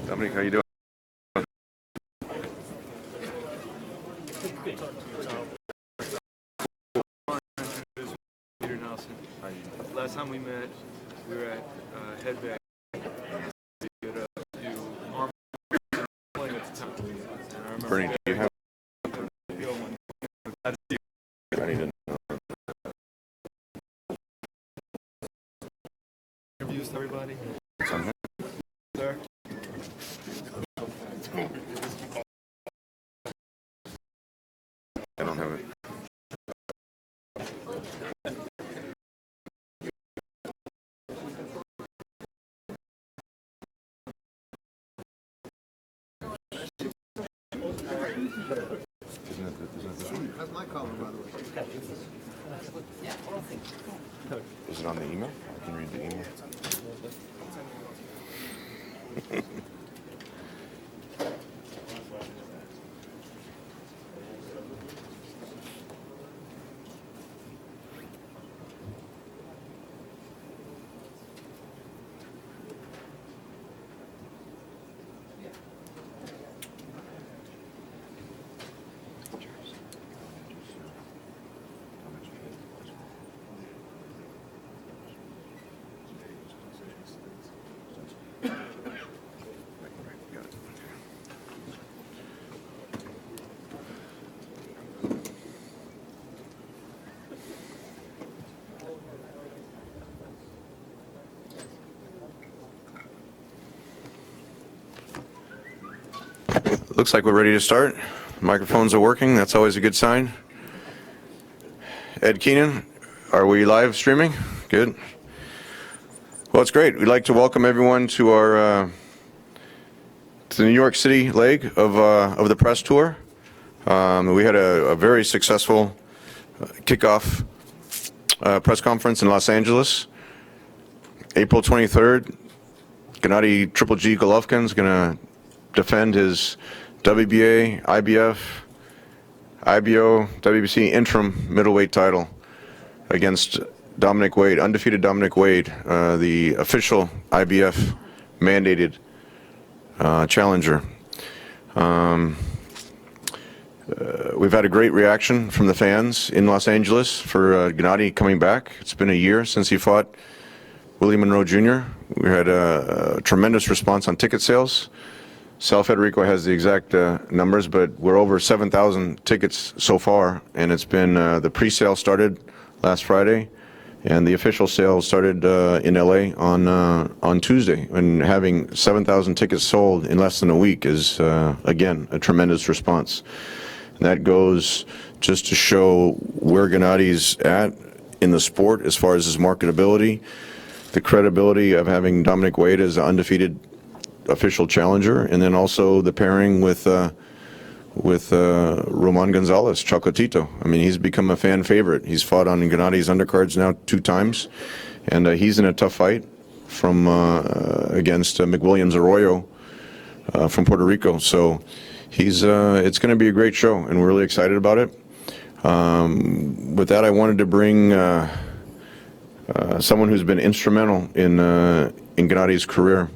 Dominic, how you doing? Peter Nelson. Last time we met, we were at Headbang. Playing at the time. Bernie, do you have? I need to know. Interviews with everybody. Sir. I don't have it. That's my color, by the way. Is it on the email? I can read the email. Looks like we're ready to start. Microphones are working. That's always a good sign. Ed Keenan, are we live streaming? Good. Well, it's great. We'd like to welcome everyone to our to the New York City leg of the press tour. We had a very successful kickoff press conference in Los Angeles. April 23rd, Gennady Triple G Golovkin is going to defend his WBA, IBF, IBO, WBC interim middleweight title against Dominic Wade, undefeated Dominic Wade, the official IBF mandated challenger. We've had a great reaction from the fans in Los Angeles for Gennady coming back. It's been a year since he fought Willie Monroe Jr. We had a tremendous response on ticket sales. Sal Federico has the exact numbers, but we're over 7,000 tickets so far, and it's been the pre-sale started last Friday, and the official sale started in LA on Tuesday. And having 7,000 tickets sold in less than a week is again a tremendous response. And that goes just to show where Gennady's at in the sport as far as his marketability, the credibility of having Dominic Wade as an undefeated official challenger, and then also the pairing with Roman Gonzalez, Chocolatito. I mean, he's become a fan favorite. He's fought on Gennady's undercards now 2 times, and he's in a tough fight from against McWilliams Arroyo from Puerto Rico. So he's it's going to be a great show, and we're really excited about it. With that, I wanted to bring someone who's been instrumental in Gennady's career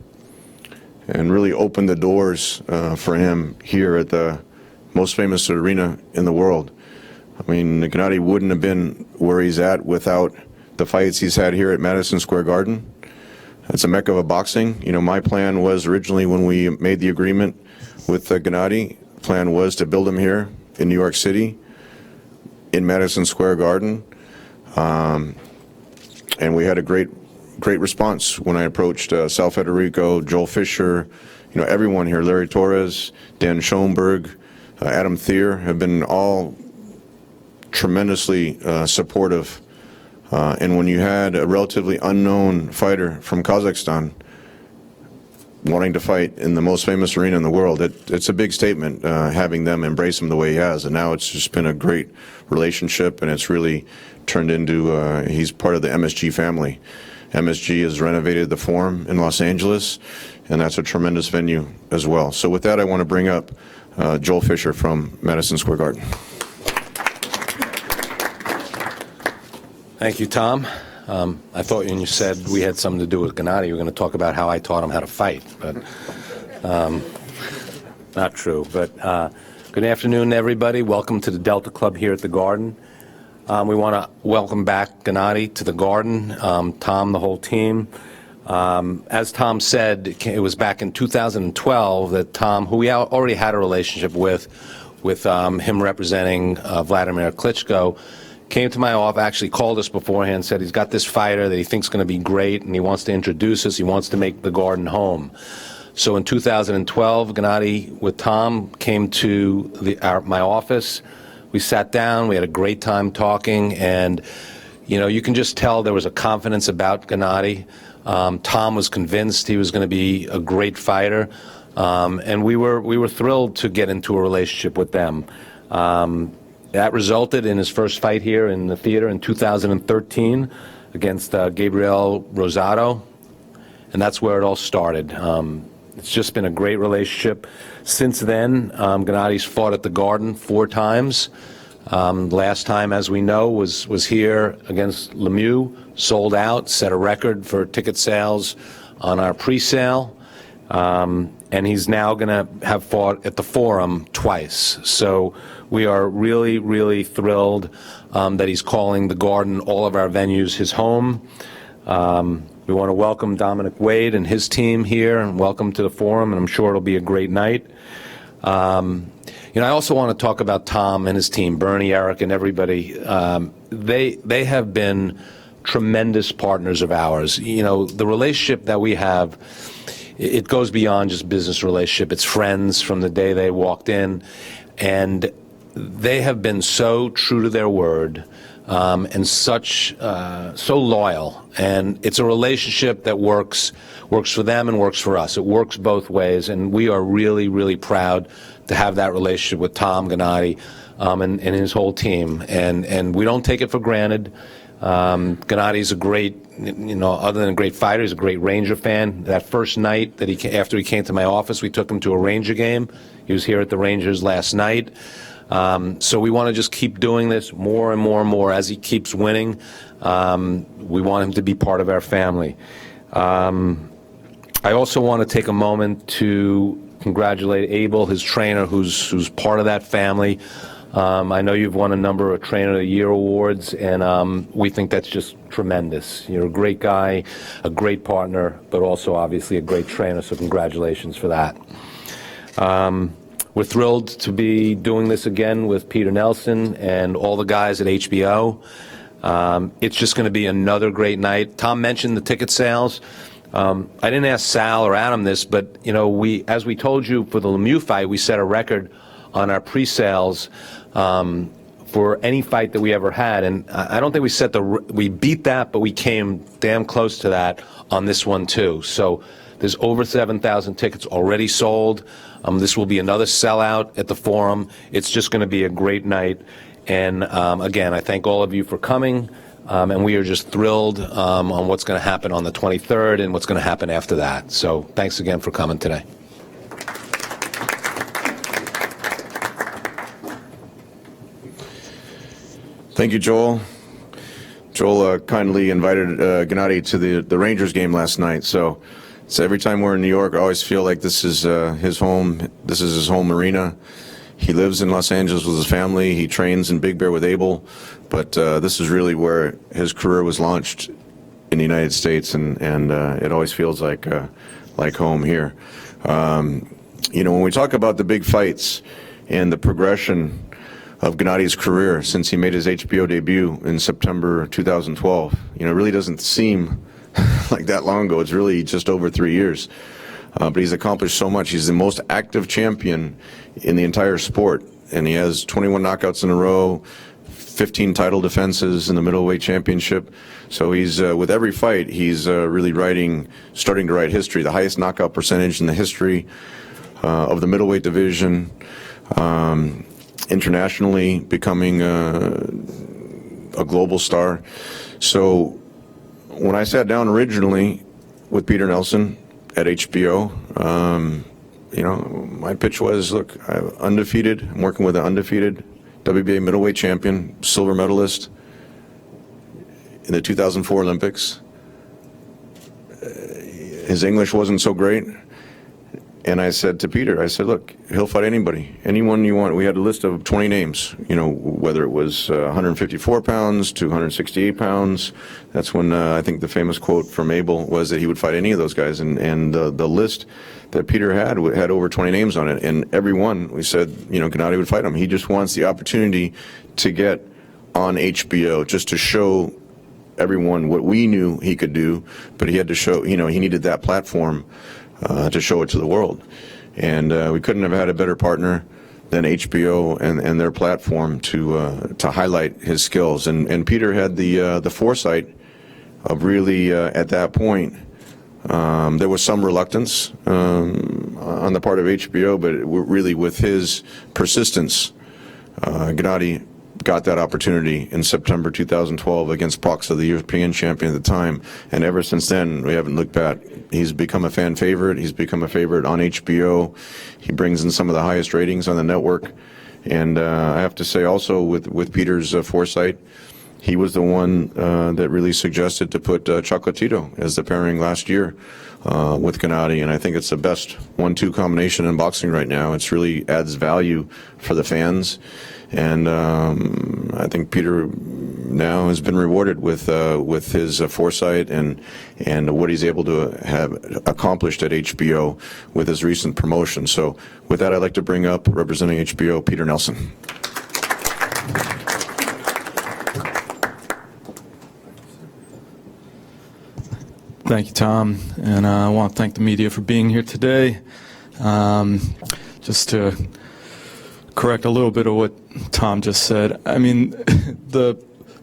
and really opened the doors for him here at the most famous arena in the world. I mean, Gennady wouldn't have been where he's at without the fights he's had here at Madison Square Garden. It's a mecca of boxing. You know, my plan was originally when we made the agreement with Gennady, plan was to build him here in New York City, in Madison Square Garden. And we had a great response when I approached Sal Federico, Joel Fisher, everyone here, Larry Torres, Dan Schoenberg, Adam Thier, have been all tremendously supportive. And when you had a relatively unknown fighter from Kazakhstan wanting to fight in the most famous arena in the world, it's a big statement, having them embrace him the way he has. And now it's just been a great relationship, and it's really turned into, he's part of the MSG family. MSG has renovated the Forum in Los Angeles, and that's a tremendous venue as well. So with that, I want to bring up Joel Fisher from Madison Square Garden. Thank you, Tom. I thought when you said we had something to do with Gennady, you were going to talk about how I taught him how to fight, but not true. But good afternoon, everybody. Welcome to the Delta Club here at the Garden. We want to welcome back Gennady to the Garden, Tom, the whole team. As Tom said, it was back in 2012 that Tom, who we already had a relationship with him representing Vladimir Klitschko, came to my office, actually called us beforehand, said he's got this fighter that he thinks is going to be great, and he wants to introduce us. He wants to make the Garden home. So in 2012, Gennady with Tom came to my office. We sat down. We had a great time talking, and you can just tell there was a confidence about Gennady. Tom was convinced he was going to be a great fighter, and we were thrilled to get into a relationship with them. That resulted in his first fight here in the theater in 2013 against Gabriel Rosado, and that's where it all started. It's just been a great relationship. Since then, Gennady's fought at the Garden 4 times. Last time, as we know, was here against Lemieux, sold out, set a record for ticket sales on our pre-sale. And he's now going to have fought at the Forum twice. So we are really, really thrilled that he's calling the Garden, all of our venues, his home. We want to welcome Dominic Wade and his team here, and welcome to the Forum, and I'm sure it'll be a great night. I also want to talk about Tom and his team, Bernie, Eric, and everybody. They have been tremendous partners of ours. The relationship that we have, it goes beyond just business relationship. It's friends from the day they walked in, and they have been so true to their word, and so loyal. And it's a relationship that works for them and works for us. It works both ways, and we are really, really proud to have that relationship with Tom Gennady and his whole team. And we don't take it for granted. Gennady's a great, other than a great fighter, he's a great Ranger fan. That first night that after he came to my office, we took him to a Ranger game. He was here at the Rangers last night. So we want to just keep doing this more and more and more as he keeps winning. We want him to be part of our family. I also want to take a moment to congratulate Abel, his trainer, who's part of that family. I know you've won a number of Trainer of the Year awards, and we think that's just tremendous. You're a great guy, a great partner, but also obviously a great trainer, so congratulations for that. We're thrilled to be doing this again with Peter Nelson and all the guys at HBO. It's just going to be another great night. Tom mentioned the ticket sales. I didn't ask Sal or Adam this, but as we told you for the Lemieux fight, we set a record on our pre-sales for any fight that we ever had, and I don't think we beat that, but we came damn close to that on this one too. So there's over 7,000 tickets already sold. This will be another sellout at the Forum. It's just going to be a great night, and again, I thank all of you for coming. And we are just thrilled on what's going to happen on the 23rd and what's going to happen after that. So thanks again for coming today. Thank you, Joel. Joel kindly invited Gennady to the Rangers game last night. So every time we're in New York, I always feel like this is his home. This is his home arena. He lives in Los Angeles with his family. He trains in Big Bear with Abel. But this is really where his career was launched in the United States, and it always feels like home here. When we talk about the big fights and the progression of Gennady's career since he made his HBO debut in September 2012. You know, it really doesn't seem like that long ago. It's really just over 3 years. But he's accomplished so much. He's the most active champion in the entire sport, and he has 21 knockouts in a row, 15 title defenses in the middleweight championship. So he's, with every fight, he's really starting to write history. The highest knockout percentage in the history of the middleweight division, internationally becoming a global star. So when I sat down originally with Peter Nelson at HBO, you know, my pitch was, look, I'm undefeated. I'm working with an undefeated WBA middleweight champion, silver medalist in the 2004 Olympics. His English wasn't so great. And I said to Peter, I said, look, he'll fight anybody, anyone you want. We had a list of 20 names, you know, whether it was 154 pounds to 168 pounds. That's when I think the famous quote from Abel was that he would fight any of those guys. And the list that Peter had over 20 names on it. And every one, we said, you know, Gennady would fight him. He just wants the opportunity to get on HBO, just to show everyone what we knew he could do. But he had to show, you know, he needed that platform to show it to the world. And we couldn't have had a better partner than HBO and their platform to highlight his skills. And Peter had the foresight of really, at that point, there was some reluctance on the part of HBO, but really with his persistence, Gennady got that opportunity in September 2012 against Proxa, the European champion at the time. And ever since then, we haven't looked back. He's become a fan favorite. He's become a favorite on HBO. He brings in some of the highest ratings on the network. And I have to say also with Peter's foresight, he was the one that really suggested to put Chocolatito as the pairing last year with Gennady, and I think it's the best 1-2 combination in boxing right now. It's really adds value for the fans, and I think Peter now has been rewarded with his foresight and what he's able to have accomplished at HBO with his recent promotion. So with that, I'd like to bring up, representing HBO, Peter Nelson. Thank you, Tom, and I want to thank the media for being here today. Just to correct a little bit of what Tom just said, I mean, the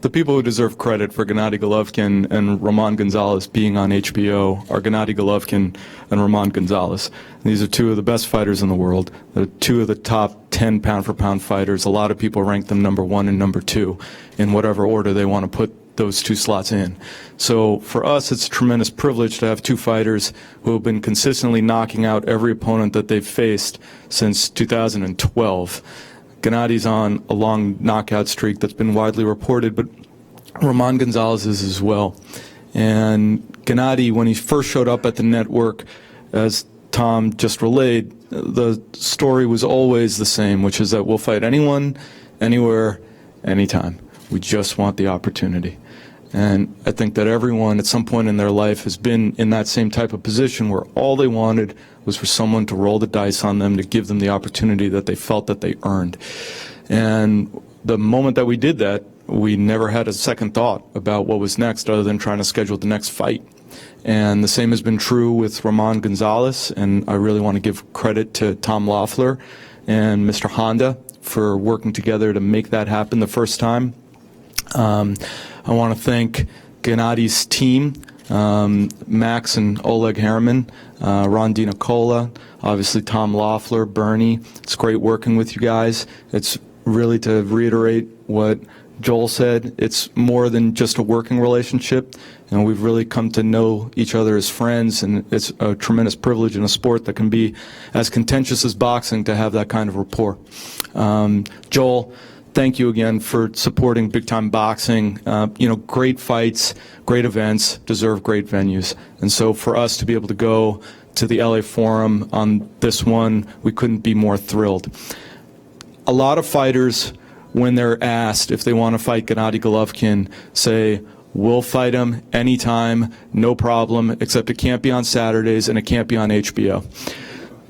people who deserve credit for Gennady Golovkin and Roman Gonzalez being on HBO are Gennady Golovkin and Roman Gonzalez. These are two of the best fighters in the world. They're two of the top 10 pound-for-pound fighters. A lot of people rank them number 1 and number 2 in whatever order they want to put those two slots in. So for us, it's a tremendous privilege to have two fighters who have been consistently knocking out every opponent that they've faced since 2012. Gennady's on a long knockout streak that's been widely reported, but Roman Gonzalez is as well. And Gennady, when he first showed up at the network, as Tom just relayed, the story was always the same, which is that we'll fight anyone, anywhere, anytime. We just want the opportunity. And I think that everyone at some point in their life has been in that same type of position where all they wanted was for someone to roll the dice on them, to give them the opportunity that they felt that they earned. And the moment that we did that, we never had a second thought about what was next other than trying to schedule the next fight. And the same has been true with Roman Gonzalez, and I really want to give credit to Tom Loeffler and Mr. Honda for working together to make that happen the first time. I want to thank Gennady's team, Max and Oleg Harriman, Ron DiNicola, obviously Tom Loeffler, Bernie. It's great working with you guys. It's really, to reiterate what Joel said, it's more than just a working relationship. You know, we've really come to know each other as friends, and it's a tremendous privilege in a sport that can be as contentious as boxing to have that kind of rapport. Joel, thank you again for supporting big-time boxing. You know, great fights, great events, deserve great venues. And so for us to be able to go to the LA Forum on this one, we couldn't be more thrilled. A lot of fighters, when they're asked if they want to fight Gennady Golovkin, say, we'll fight him anytime, no problem, except it can't be on Saturdays and it can't be on HBO.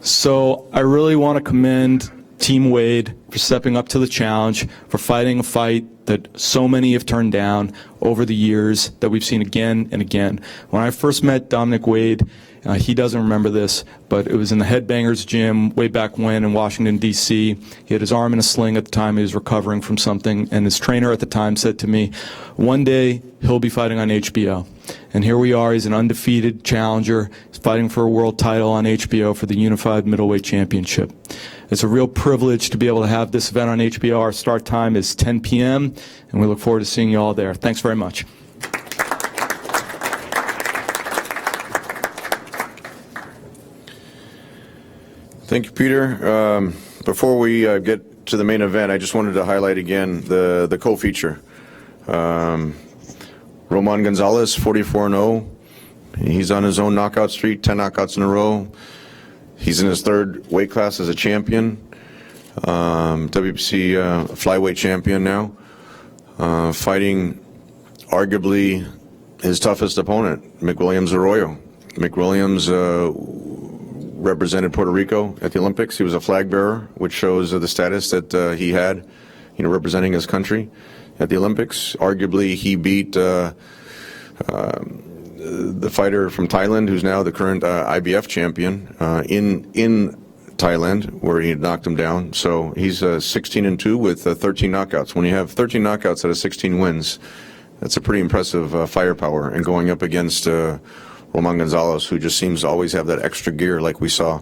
So I really want to commend Team Wade, for stepping up to the challenge, for fighting a fight that so many have turned down over the years that we've seen again and again. When I first met Dominic Wade, he doesn't remember this, but it was in the Headbangers gym way back when in Washington, D.C. He had his arm in a sling at the time. He was recovering from something, and his trainer at the time said to me, one day he'll be fighting on HBO. And here we are. He's an undefeated challenger. He's fighting for a world title on HBO for the Unified Middleweight Championship. It's a real privilege to be able to have this event on HBO. Our start time is 10 p.m., and we look forward to seeing you all there. Thanks very much. Thank you, Peter. Before we get to the main event, I just wanted to highlight again the co-feature. Roman Gonzalez, 44-0. He's on his own knockout streak, 10 knockouts in a row. He's in his third weight class as a champion, WBC flyweight champion now, fighting arguably his toughest opponent, Mick Williams Arroyo. Mick Williams represented Puerto Rico at the Olympics. He was a flag bearer, which shows the status that he had, representing his country at the Olympics. Arguably, he beat the fighter from Thailand, who's now the current IBF champion, in Thailand, where he knocked him down. So he's 16-2 with 13 knockouts. When you have 13 knockouts out of 16 wins, that's a pretty impressive firepower. And going up against Roman Gonzalez, who just seems to always have that extra gear, like we saw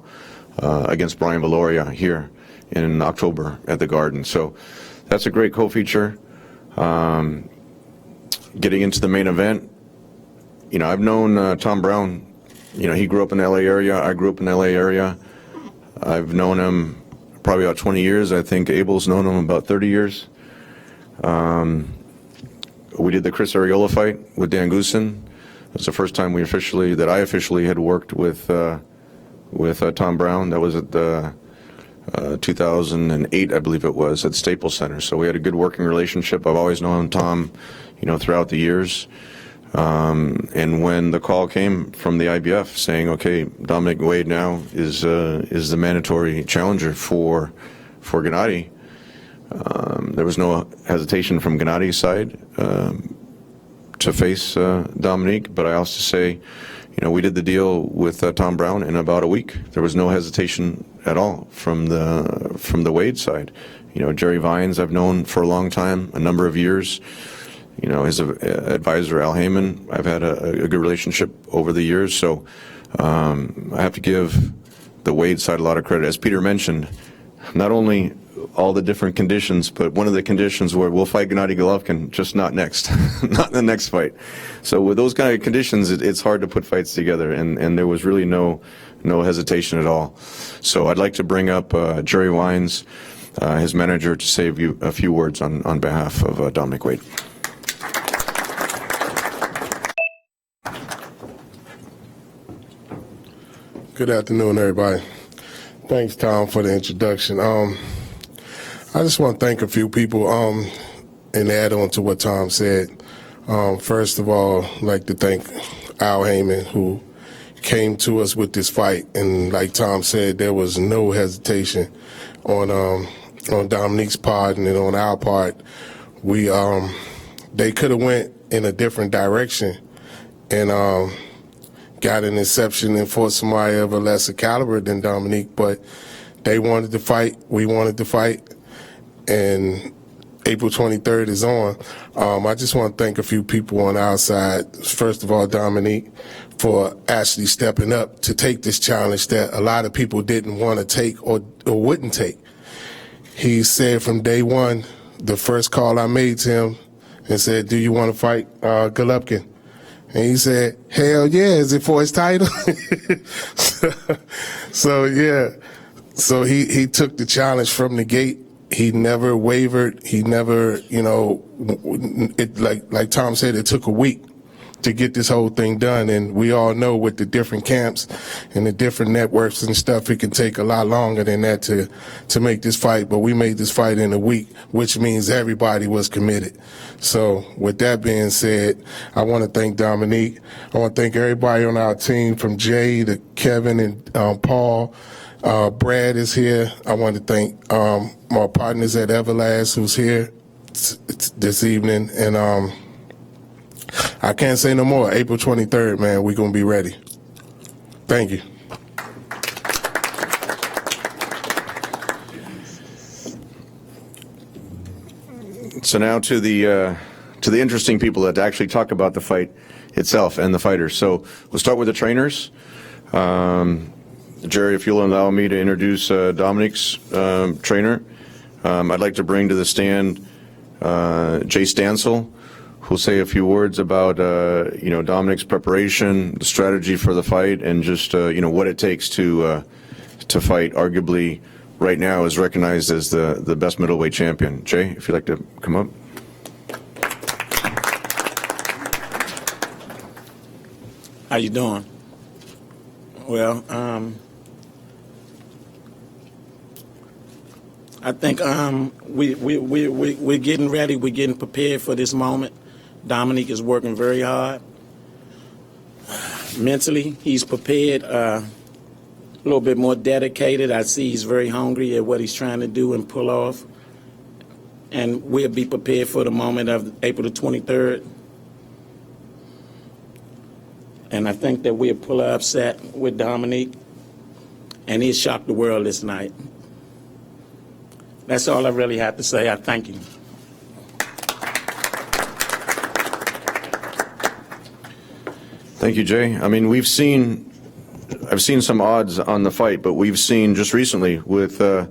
against Brian Valoria here in October at the Garden. So that's a great co-feature. Getting into the main event, I've known Tom Brown. He grew up in the LA area. I grew up in the LA area. I've known him probably about 20 years. I think Abel's known him about 30 years. We did the Chris Arreola fight with Dan Goosen. It was the first time I officially had worked with Tom Brown. That was at the 2008, I believe it was, at Staples Center. So we had a good working relationship. I've always known Tom, throughout the years. And when the call came from the IBF saying, okay, Dominic Wade now is the mandatory challenger for Gennady, there was no hesitation from Gennady's side to face Dominic. But I also say, we did the deal with Tom Brown in about a week. There was no hesitation at all from the Wade side. Jerry Vines I've known for a long time, a number of years. His advisor, Al Heyman, I've had a good relationship over the years. So I have to give the Wade side a lot of credit. As Peter mentioned, not only all the different conditions, but one of the conditions where we'll fight Gennady Golovkin, just not next, not in the next fight. So with those kind of conditions, it's hard to put fights together, and there was really no hesitation at all. So I'd like to bring up Jerry Vines, his manager, to say a few words on behalf of Dominic Wade. Good afternoon, everybody. Thanks, Tom, for the introduction. I just want to thank a few people and add on to what Tom said. First of all, I'd like to thank Al Heyman, who came to us with this fight. And like Tom said, there was no hesitation on Dominique's part and on our part. They could have went in a different direction and got an exception and fought somebody of a lesser caliber than Dominique, but they wanted to fight. We wanted to fight. And April 23rd is on. I just want to thank a few people on our side. First of all, Dominique, for actually stepping up to take this challenge that a lot of people didn't want to take or wouldn't take. He said from day one, the first call I made to him and said, do you want to fight Golovkin? And he said, hell yeah, is it for his title? So yeah, so he took the challenge from the gate. He never wavered. He never, like Tom said, it took a week to get this whole thing done. And we all know with the different camps and the different networks and stuff, it can take a lot longer than that to make this fight. But we made this fight in a week, which means everybody was committed. So with that being said, I want to thank Dominique. I want to thank everybody on our team, from Jay to Kevin and Paul. Brad is here. I want to thank my partners at Everlast who's here this evening. And I can't say no more. April 23rd, man, we're going to be ready. Thank you. So now to the interesting people that actually talk about the fight itself and the fighters. So we'll start with the trainers. Jerry, if you'll allow me to introduce Dominic's trainer, I'd like to bring to the stand Jay Stansel, who'll say a few words about Dominic's preparation, the strategy for the fight, and just what it takes to fight. Arguably, right now, is recognized as the best middleweight champion. Jay, if you'd like to come up. How you doing? Well, I think we're getting ready. We're getting prepared for this moment. Dominic is working very hard. Mentally, he's prepared, a little bit more dedicated. I see he's very hungry at what he's trying to do and pull off. And we'll be prepared for the moment of April the 23rd. And I think that we'll pull an upset with Dominic, and he'll shock the world this night. That's all I really have to say. I thank you. Thank you, Jay. I mean, I've seen some odds on the fight, but we've seen just recently with the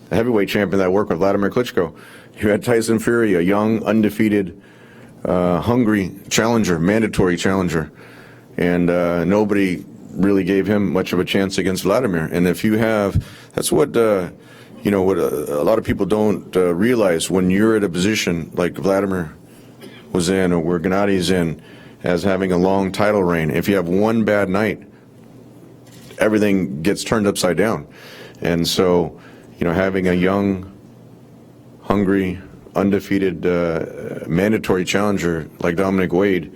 heavyweight champion that worked with Vladimir Klitschko. You had Tyson Fury, a young, undefeated, hungry challenger, mandatory challenger. And nobody really gave him much of a chance against Vladimir. And if you have, that's what, what a lot of people don't realize when you're at a position like Vladimir was in or where Gennadi's in, as having a long title reign. If you have one bad night, everything gets turned upside down. And so, having a young, hungry, undefeated, mandatory challenger like Dominic Wade,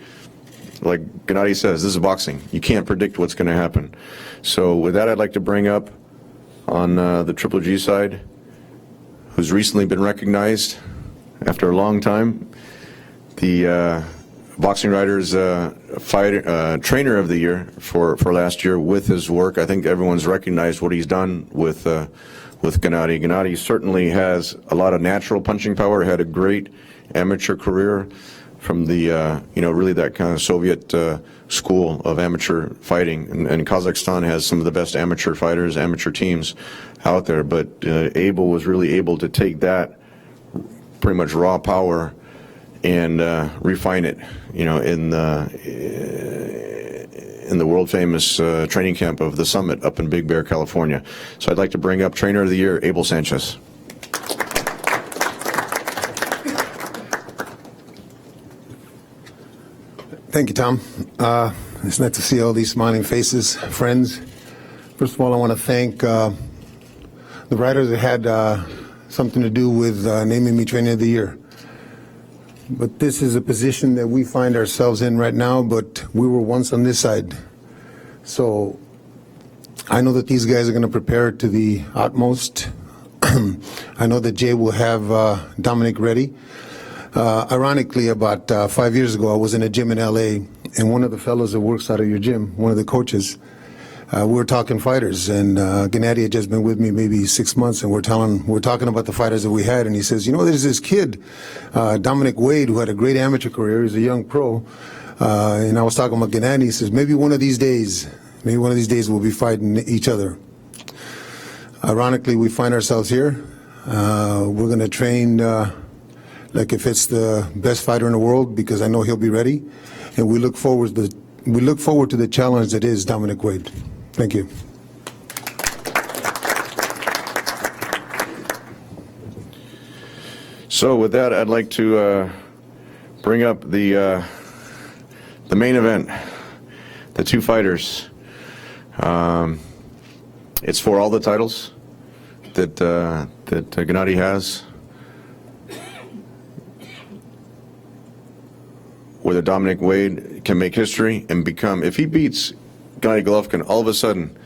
like Gennady says, this is boxing. You can't predict what's going to happen. So with that, I'd like to bring up on the Triple G side, who's recently been recognized after a long time, the Boxing Writers Trainer of the Year for last year with his work. I think everyone's recognized what he's done with Gennady. Gennady certainly has a lot of natural punching power, had a great amateur career from the, really that kind of Soviet school of amateur fighting. And Kazakhstan has some of the best amateur fighters, amateur teams out there. But Abel was really able to take that pretty much raw power and refine it, in the world famous training camp of the Summit up in Big Bear, California. So I'd like to bring up Trainer of the Year, Abel Sanchez. Thank you, Tom. It's nice to see all these smiling faces, friends. First of all, I want to thank the writers that had something to do with naming me Trainer of the Year. But this is a position that we find ourselves in right now, but we were once on this side. So I know that these guys are going to prepare to the utmost. I know that Jay will have Dominic ready. Ironically, about 5 years ago, I was in a gym in L.A., and one of the fellows that works out of your gym, one of the coaches, we were talking fighters, and Gennady had just been with me maybe 6 months, and we're talking about the fighters that we had, and he says, there's this kid, Dominic Wade, who had a great amateur career. He's a young pro, and I was talking about Gennady. He says, maybe one of these days we'll be fighting each other. Ironically, we find ourselves here. We're going to train like if it's the best fighter in the world, because I know he'll be ready, and we look forward to the challenge that is Dominic Wade. Thank you. So with that, I'd like to bring up the main event, the two fighters. It's for all the titles that Gennady has. Whether Dominic Wade can make history and become, if he beats Gennady Golovkin, all of a sudden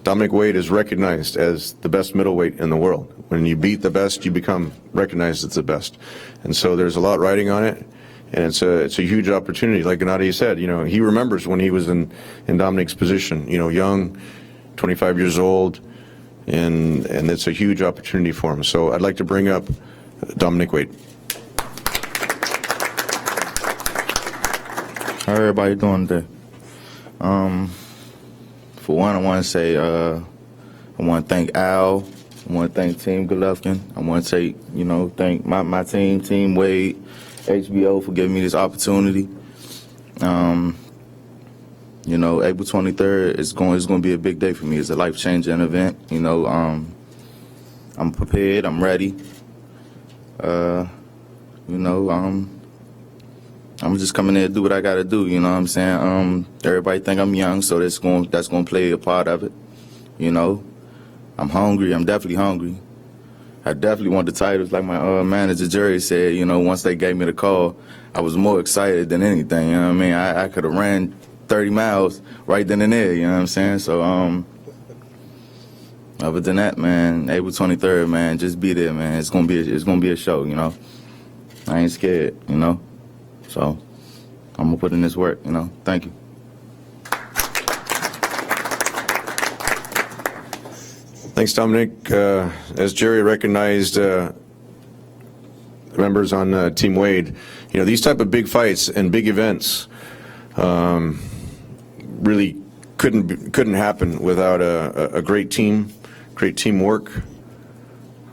Dominic Wade is recognized as the best middleweight in the world. When you beat the best, you become recognized as the best. And so there's a lot riding on it, and it's a huge opportunity. Like Gennady said, he remembers when he was in Dominic's position, young, 25 years old, and it's a huge opportunity for him. So I'd like to bring up Dominic Wade. How everybody doing today? For one, I want to say I want to thank Al. I want to thank Team Golovkin. I want to thank my team, Team Wade, HBO for giving me this opportunity. April 23rd is going to be a big day for me. It's a life-changing event. I'm prepared. I'm ready. I'm just coming there to do what I got to do, you know what I'm saying? Everybody think I'm young, so that's going to play a part of it, I'm hungry. I'm definitely hungry. I definitely want the titles. Like my manager, Jerry, said, once they gave me the call, I was more excited than anything, you know what I mean? I could have ran 30 miles right then and there, you know what I'm saying? So, other than that, man, April 23rd, man, just be there, man. It's gonna be a show, I ain't scared, So I'm gonna put in this work, Thank you. Thanks, Dominic. As Jerry recognized members on Team Wade, these type of big fights and big events really couldn't happen without a great team, great teamwork,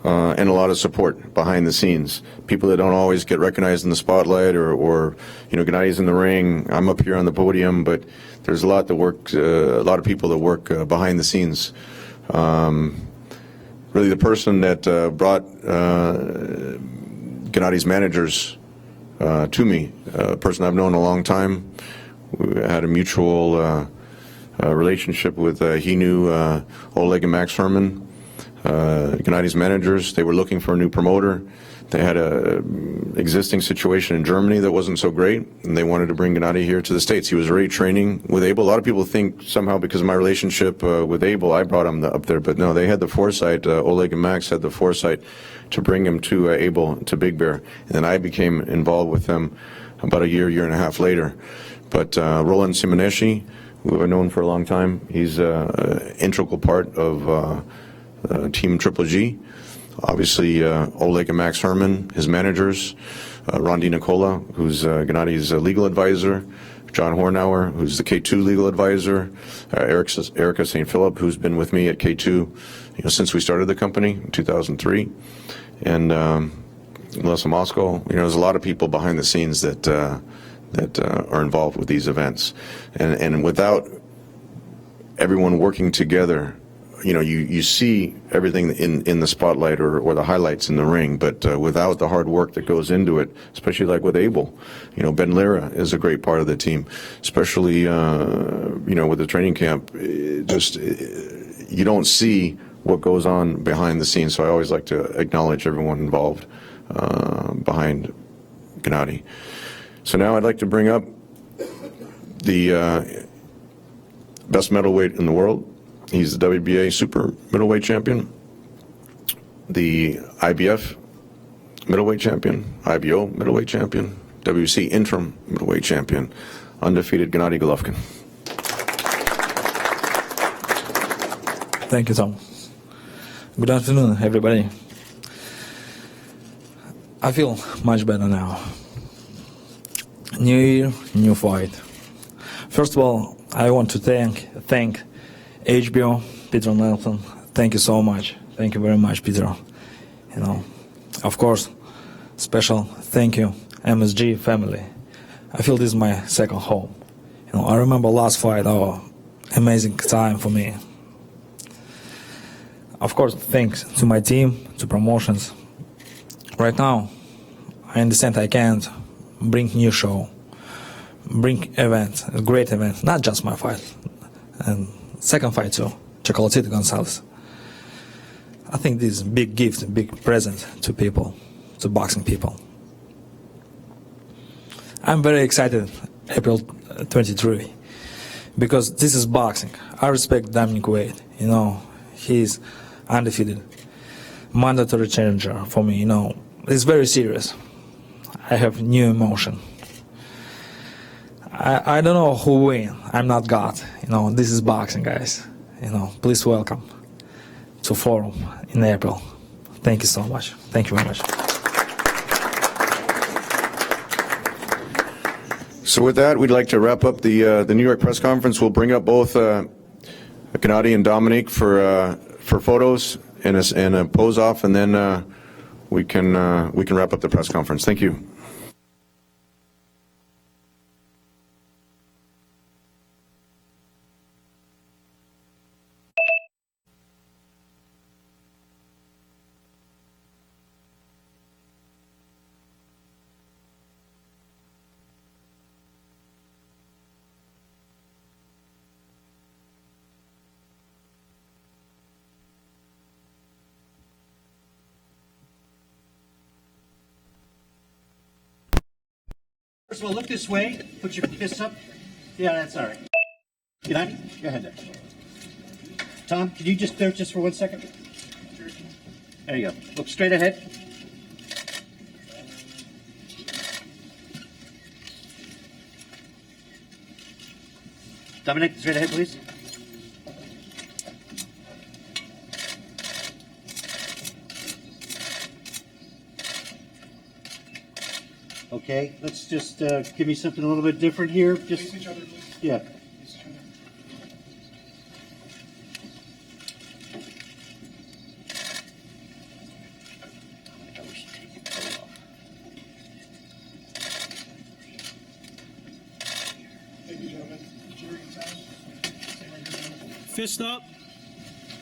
and a lot of support behind the scenes. People that don't always get recognized in the spotlight, or Gennady's in the ring, I'm up here on the podium, but there's a lot of people that work behind the scenes. Really, the person that brought Gennady's managers to me, a person I've known a long time. We had a mutual relationship with, he knew Oleg and Max Herman, Gennady's managers. They were looking for a new promoter. They had a existing situation in Germany that wasn't so great, and they wanted to bring Gennady here to the States. He was already training with Abel. A lot of people think somehow because of my relationship with Abel, I brought him up there, but no, they had the foresight, Oleg and Max had the foresight to bring him to Abel, to Big Bear, and then I became involved with them about a year and a half later. But Roland Simoneschi, who I've known for a long time, he's an integral part of Team Triple G. Obviously, Oleg and Max Herman, his managers, Rondi Nicola, who's Gennady's legal advisor, John Hornauer, who's the K2 legal advisor, Erica St. Philip, who's been with me at K2 since we started the company in 2003, and Melissa Moscow. There's a lot of people behind the scenes that are involved with these events, and without everyone working together, you see everything in the spotlight or the highlights in the ring, but without the hard work that goes into it, especially like with Abel, Ben Lira is a great part of the team, especially with the training camp. You don't see what goes on behind the scenes. So I always like to acknowledge everyone involved behind Gennady. So now I'd like to bring up the best middleweight in the world. He's the WBA super middleweight champion, the IBF middleweight champion, IBO middleweight champion, WC interim middleweight champion, undefeated Gennady Golovkin. Thank you, Tom. Good afternoon, everybody. I feel much better now. New year, new fight. First of all, I want to thank HBO, Peter Nelson. Thank you so much. Thank you very much, Peter. Of course, special thank you, MSG family. I feel this is my second home. I remember last fight, amazing time for me. Of course, thanks to my team, to promotions. Right now, I understand I can't bring new show, bring event, a great event, not just my fight. And second fight too, Chocolatito Gonzalez. I think this is a big gift, a big present to people, to boxing people. I'm very excited, April 23, because this is boxing. I respect Dominic Wade. You know, he's undefeated, mandatory challenger for me. You know, it's very serious. I have new emotion. I don't know who win. I'm not God. You know, this is boxing, guys. You know, please welcome to Forum in April. Thank you so much. Thank you very much. So with that, we'd like to wrap up the New York press conference. We'll bring up both Gennady and Dominic for photos and a pose off, and then we can wrap up the press conference. Thank you. First of all, look this way. Put your fists up. Yeah, that's all right. Gennady, go ahead there. Tom, could you just clear just for 1 second? There you go. Look straight ahead. Dominic, straight ahead, please. Okay, let's just give me something a little bit different here. Just each other, please. Yeah. Fist up.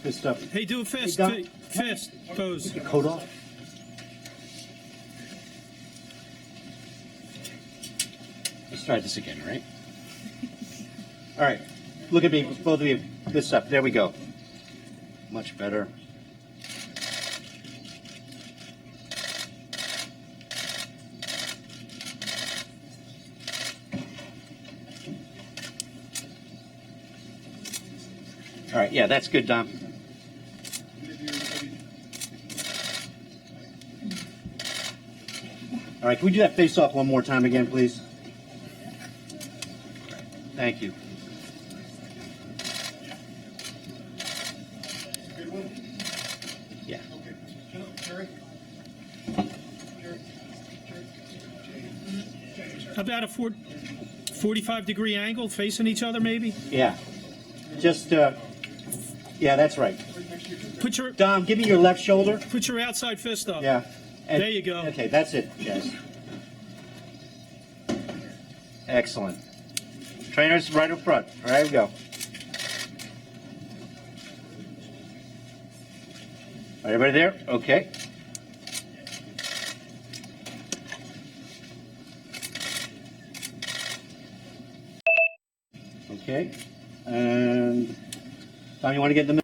Fist up. Hey, do a fist. Hey, Fist pose. Take your coat off. Let's try this again, right? All right. Look at me, both of you. Fist up. There we go. Much better. All right, yeah, that's good, Dom. All right, can we do that face-off one more time again, please? Thank you. Yeah. How about a 45-degree angle facing each other, maybe? Yeah. Just, yeah, that's right. Put your Dom, give me your left shoulder. put your outside fist up. Yeah. And- There you go. Okay, that's it, guys. Excellent. Trainers right up front. All right, we go. All right, everybody there? Okay. Okay. And Tom, you want to get in the middle?